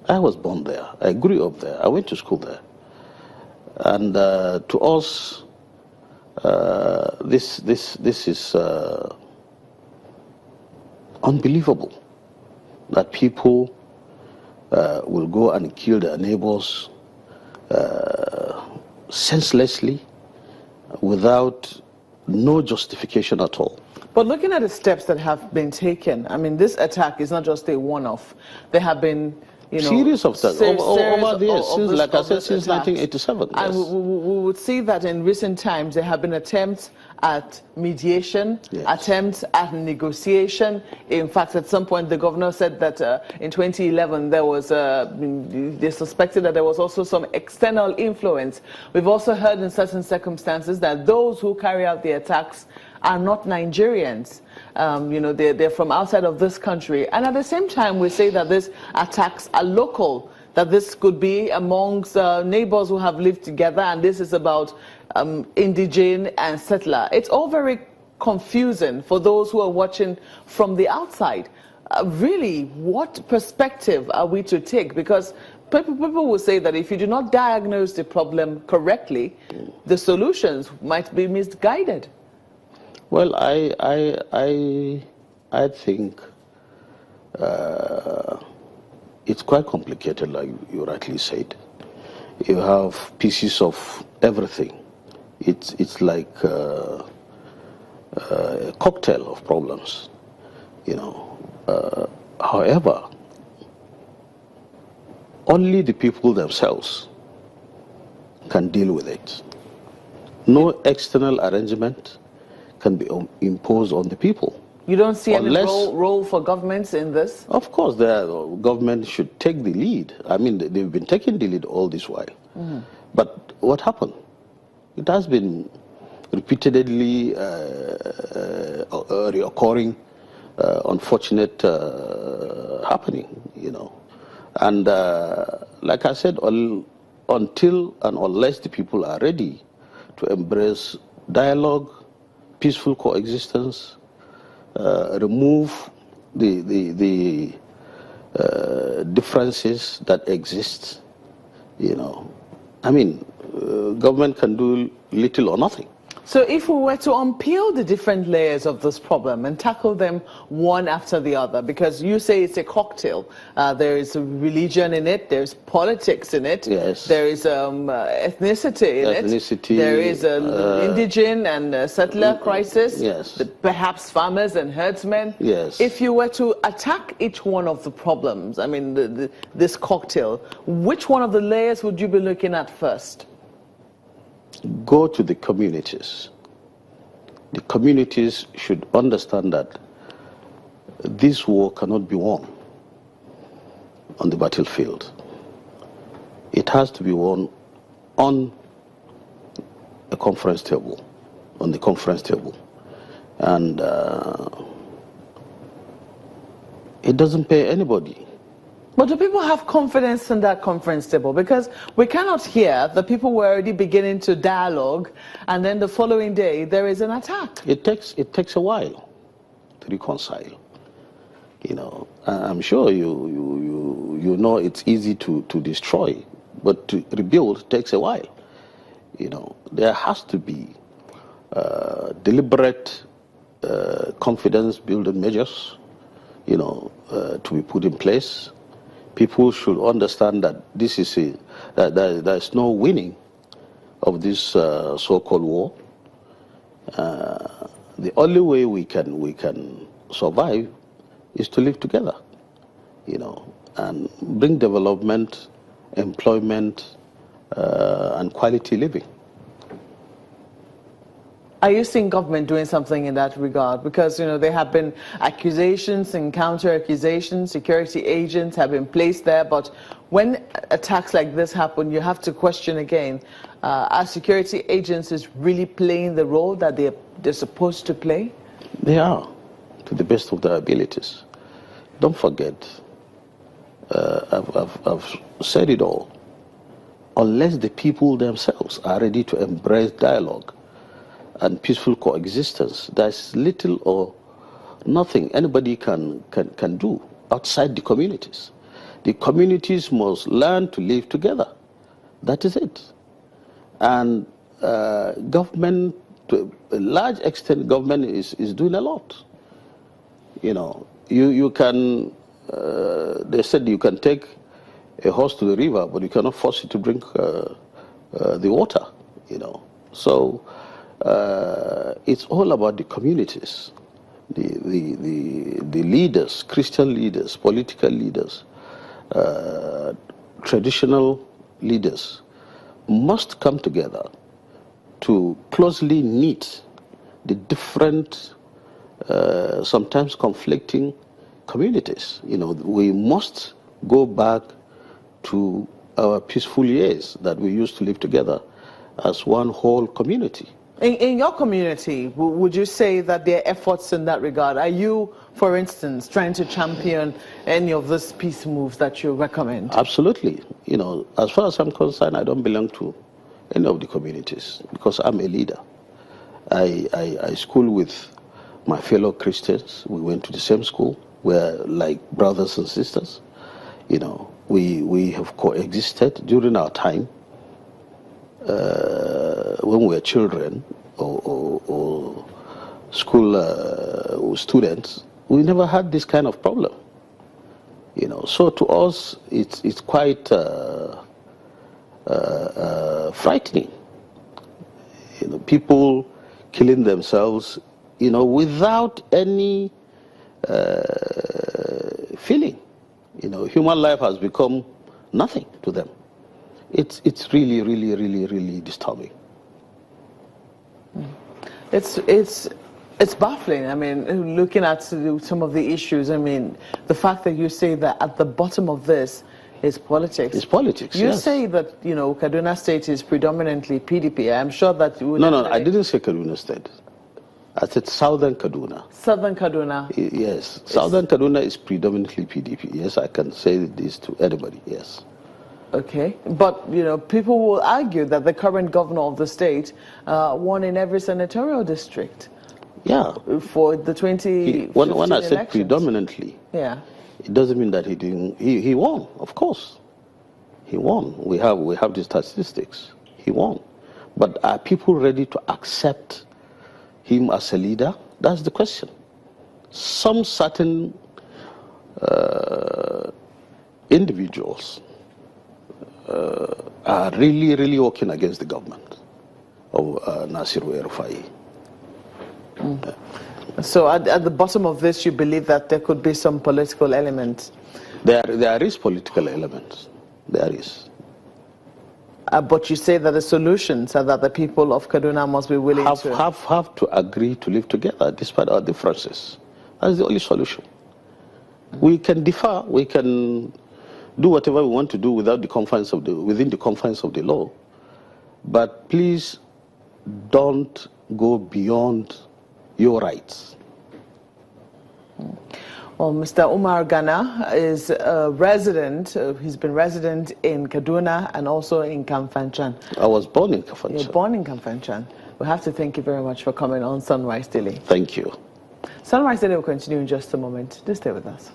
I was born there. I grew up there. I went to school there. And to us, this is unbelievable that people will go and kill their neighbors senselessly without no justification at all. But looking at the steps that have been taken, I mean, this attack is not just a one-off. There have been, series of attacks over the years, since, like I said, since 1987. And yes. we would see that in recent times there have been attempts at mediation, yes. attempts at negotiation. In fact, at some point the governor said that in 2011 there was, they suspected that there was also some external influence. We've also heard in certain circumstances that those who carry out the attacks are not Nigerians. They're from outside of this country. And at the same time, we say that these attacks are local, that this could be amongst neighbors who have lived together, and this is about indigene and settler. It's all very confusing for those who are watching from the outside. Really, what perspective are we to take? Because people will say that if you do not diagnose the problem correctly, the solutions might be misguided. Well, I think it's quite complicated, like you rightly said. You have pieces of everything. It's like a cocktail of problems, However, only the people themselves can deal with it. No external arrangement can be imposed on the people. You don't see any role for governments in this? Of course, the government should take the lead. I mean, they've been taking the lead all this while. Mm. But what happened? It has been repeatedly reoccurring, unfortunate happening, And like I said, until and unless the people are ready to embrace dialogue, peaceful coexistence, remove the differences that exist, I mean, government can do little or nothing. So if we were to unpeel the different layers of this problem and tackle them one after the other, because you say it's a cocktail, there is religion in it, there's politics in it, yes. There is ethnicity in it, there is indigene and settler crisis, yes. Perhaps farmers and herdsmen. Yes. If you were to attack each one of the problems, I mean this cocktail, which one of the layers would you be looking at first? Go to the communities. The communities should understand that this war cannot be won on the battlefield. It has to be won on a conference table, on the conference table. And it doesn't pay anybody. But do people have confidence in that conference table? Because we cannot hear that people were already beginning to dialogue, and then the following day there is an attack. It takes a while to reconcile. I'm sure you know it's easy to destroy, but to rebuild takes a while. There has to be deliberate confidence-building measures, to be put in place. People should understand that this is there's no winning of this so-called war. The only way we can survive is to live together, and bring development, employment, and quality living. Are you seeing government doing something in that regard? Because, there have been accusations and counter-accusations, security agents have been placed there, but when attacks like this happen, you have to question again, are security agencies really playing the role that they're supposed to play? They are, to the best of their abilities. Don't forget, I've said it all, unless the people themselves are ready to embrace dialogue and peaceful coexistence, there's little or nothing anybody can do outside the communities. The communities must learn to live together. That is it. And government, to a large extent, government is doing a lot. You know, you can, they said you can take a horse to the river, but you cannot force it to drink the water, you know. So it's all about the communities, the leaders, Christian leaders, political leaders, traditional leaders must come together to closely knit the different, sometimes conflicting communities. You know, we must go back to our peaceful years that we used to live together as one whole community. In your community, would you say that there are efforts in that regard? Are you, for instance, trying to champion any of these peace moves that you recommend? Absolutely. You know, as far as I'm concerned, I don't belong to any of the communities because I'm a leader. I school with my fellow Christians. We went to the same school. We're like brothers and sisters. You know, we have coexisted during our time. When we were children or school students, we never had this kind of problem. You know, so to us, it's quite frightening. You know, people killing themselves, you know, without any feeling. You know, human life has become nothing to them. It's really, really, really, really disturbing. It's baffling. I mean, looking at some of the issues, I mean, the fact that you say that at the bottom of this is politics. It's politics, You yes. say that, you know, Kaduna State is predominantly PDP. I'm sure that you would... No, I didn't say Kaduna State. I said Southern Kaduna. Southern Kaduna. Yes, Southern Kaduna is predominantly PDP. Yes, I can say this to anybody, yes. Okay, but, you know, people will argue that the current governor of the state won in every senatorial district. Yeah. For the 2015 when I said elections. predominantly, yeah, it doesn't mean that he didn't. He won, of course. He won. We have the statistics. He won. But are people ready to accept him as a leader? That's the question. Some certain individuals are really, really working against the government of Nasiru El-Rufai. So at the bottom of this, you believe that there could be some political elements? There is political elements. There is. But you say that the solutions are that the people of Kaduna must be willing to... Have to agree to live together despite our differences. That's the only solution. We can differ, we can do whatever we want to do within the confines of the law. But please don't go beyond your rights. Well, Mr. Umar Gana is a resident. He's been resident in Kaduna and also in Kamfanchan. I was born in Kamfanchan. You're born in Kamfanchan. We have to thank you very much for coming on Sunrise Daily. Thank you. Sunrise Daily will continue in just a moment. Do stay with us.